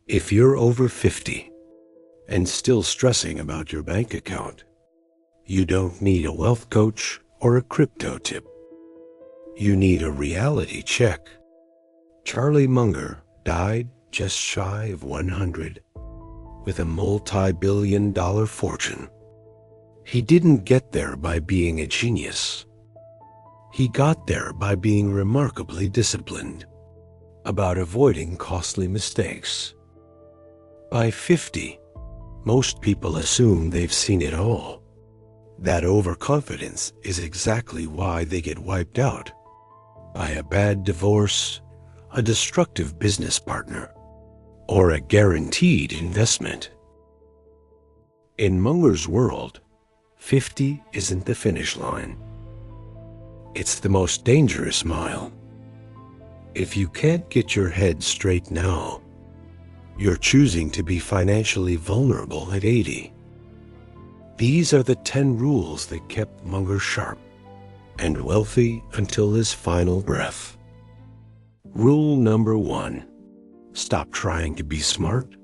If you're over 50 and still stressing about your bank account, you don't need a wealth coach or a crypto tip. You need a reality check. Charlie Munger died just shy of 100 with a multi-billion-dollar fortune. He didn't get there by being a genius. He got there by being remarkably disciplined about avoiding costly mistakes. By 50, most people assume they've seen it all. That overconfidence is exactly why they get wiped out by a bad divorce, a destructive business partner, or a guaranteed investment. In Munger's world, 50 isn't the finish line. It's the most dangerous mile. If you can't get your head straight now, you're choosing to be financially vulnerable at 80. These are the 10 rules that kept Munger sharp and wealthy until his final breath. Rule number 1. Stop trying to be smart.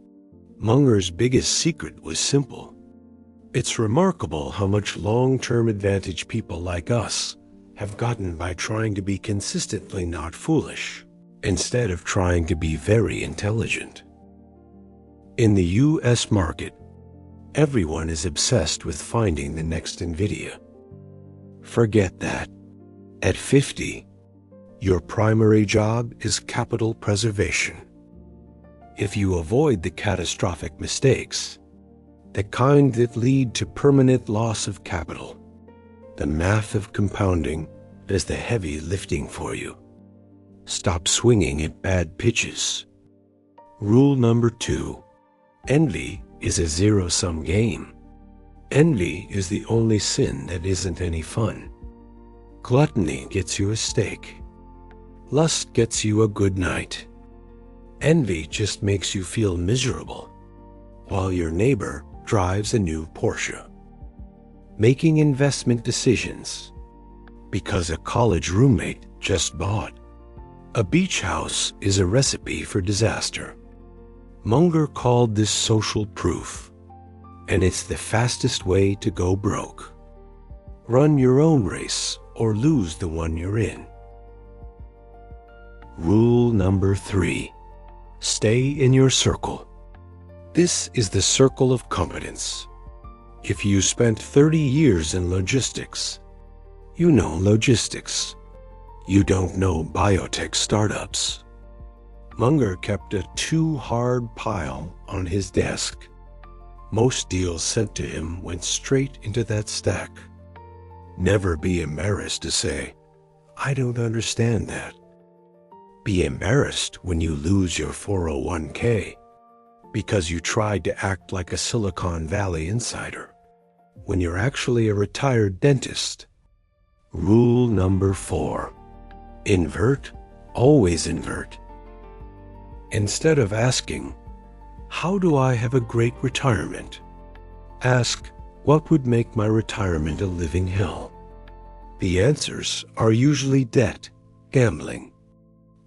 Munger's biggest secret was simple. It's remarkable how much long-term advantage people like us have gotten by trying to be consistently not foolish, instead of trying to be very intelligent. In the U.S. market, everyone is obsessed with finding the next Nvidia. Forget that. At 50, your primary job is capital preservation. If you avoid the catastrophic mistakes, the kind that lead to permanent loss of capital, the math of compounding does the heavy lifting for you. Stop swinging at bad pitches. Rule number 2. Envy is a zero-sum game. Envy is the only sin that isn't any fun. Gluttony gets you a steak. Lust gets you a good night. Envy just makes you feel miserable, while your neighbor drives a new Porsche. Making investment decisions because a college roommate just bought a beach house is a recipe for disaster. Munger called this social proof, and it's the fastest way to go broke. Run your own race or lose the one you're in. Rule number 3. Stay in your circle. This is the circle of competence. If you spent 30 years in logistics, you know logistics. You don't know biotech startups. Munger kept a too-hard pile on his desk. Most deals sent to him went straight into that stack. Never be embarrassed to say, "I don't understand that." Be embarrassed when you lose your 401k because you tried to act like a Silicon Valley insider when you're actually a retired dentist. Rule number 4. Invert, always invert. Instead of asking, "How do I have a great retirement?" ask, "What would make my retirement a living hell?" The answers are usually debt, gambling,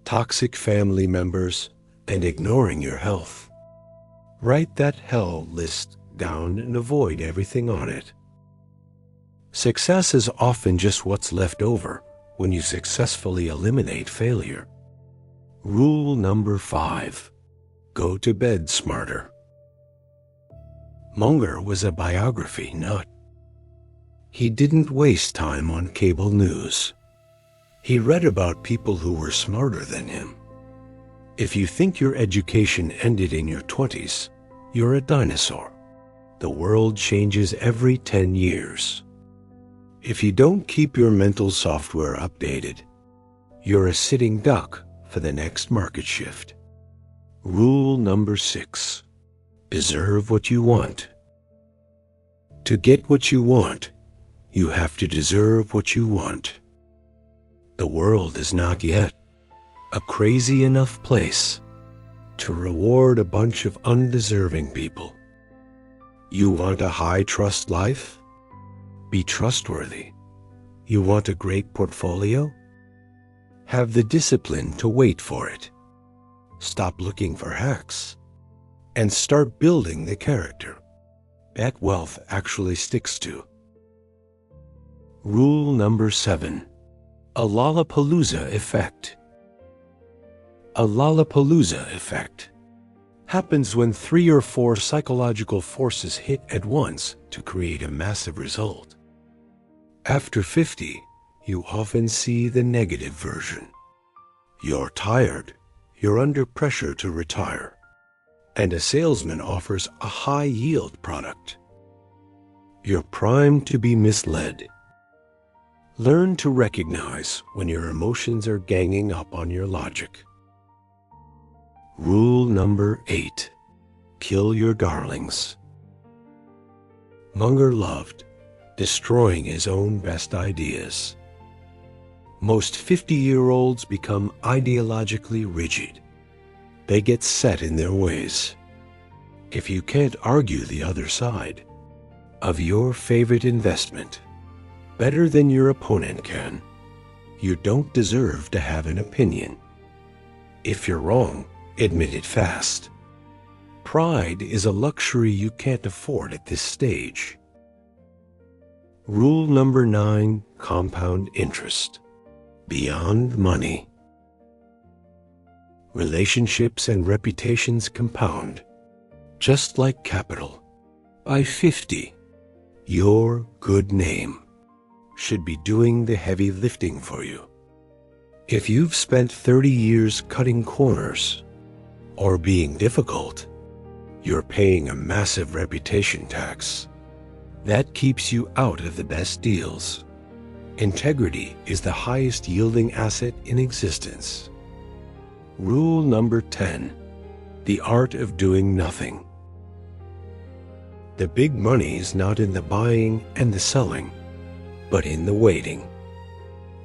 toxic family members, and ignoring your health. Write that hell list down and avoid everything on it. Success is often just what's left over when you successfully eliminate failure. Rule number 5. Go to bed smarter. Munger was a biography nut. He didn't waste time on cable news. He read about people who were smarter than him. If you think your education ended in your 20s, you're a dinosaur. The world changes every 10 years. If you don't keep your mental software updated, you're a sitting duck for the next market shift. Rule number 6. Deserve what you want. To get what you want, you have to deserve what you want. The world is not yet a crazy enough place to reward a bunch of undeserving people. You want a high-trust life? Be trustworthy. You want a great portfolio? Have the discipline to wait for it. Stop looking for hacks. and start building the character that wealth actually sticks to. Rule number 7. A Lollapalooza effect. A Lollapalooza effect happens when 3 or 4 psychological forces hit at once to create a massive result. After 50, you often see the negative version. You're tired, you're under pressure to retire, and a salesman offers a high-yield product. You're primed to be misled. Learn to recognize when your emotions are ganging up on your logic. Rule number 8. Kill your darlings. Munger loved destroying his own best ideas. Most 50-year-olds become ideologically rigid. They get set in their ways. If you can't argue the other side of your favorite investment better than your opponent can, you don't deserve to have an opinion. If you're wrong, admit it fast. Pride is a luxury you can't afford at this stage. Rule number 9. Compound interest. Beyond money. Relationships and reputations compound, just like capital. By 50, your good name should be doing the heavy lifting for you. If you've spent 30 years cutting corners or being difficult, you're paying a massive reputation tax. That keeps you out of the best deals. Integrity is the highest yielding asset in existence. Rule number 10. The art of doing nothing. The big money is not in the buying and the selling, but in the waiting.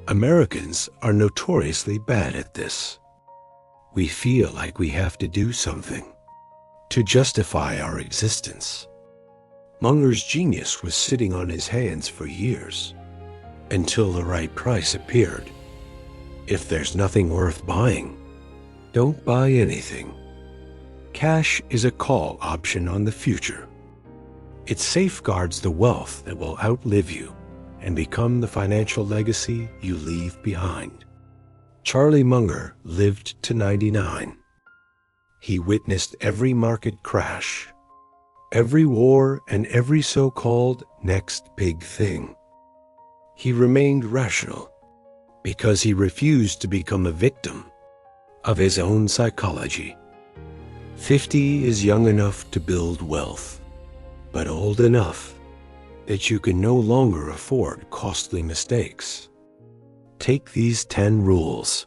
Americans are notoriously bad at this. We feel like we have to do something to justify our existence. Munger's genius was sitting on his hands for years, until the right price appeared. If there's nothing worth buying, don't buy anything. Cash is a call option on the future. It safeguards the wealth that will outlive you and become the financial legacy you leave behind. Charlie Munger lived to 99. He witnessed every market crash, every war, and every so-called next big thing. He remained rational because he refused to become a victim of his own psychology. 50 is young enough to build wealth, but old enough that you can no longer afford costly mistakes. Take these 10 rules.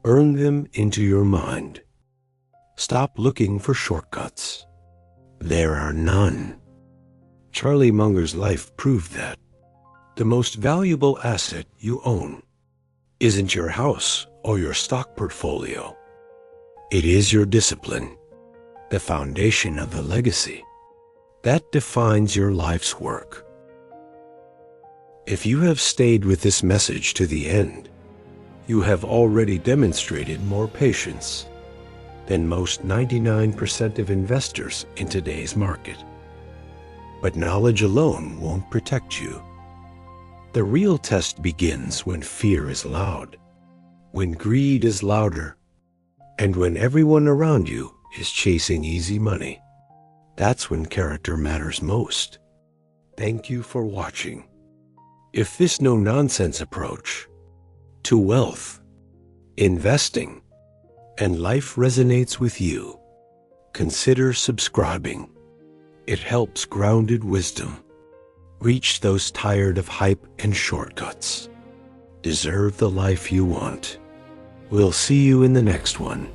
Earn them into your mind. Stop looking for shortcuts. There are none. Charlie Munger's life proved that. The most valuable asset you own isn't your house or your stock portfolio. It is your discipline, the foundation of the legacy that defines your life's work. If you have stayed with this message to the end, you have already demonstrated more patience than most 99% of investors in today's market. But knowledge alone won't protect you. The real test begins when fear is loud, when greed is louder, and when everyone around you is chasing easy money. That's when character matters most. Thank you for watching. If this no-nonsense approach to wealth, investing, and life resonates with you, consider subscribing. It helps grounded wisdom reach those tired of hype and shortcuts. Deserve the life you want. We'll see you in the next one.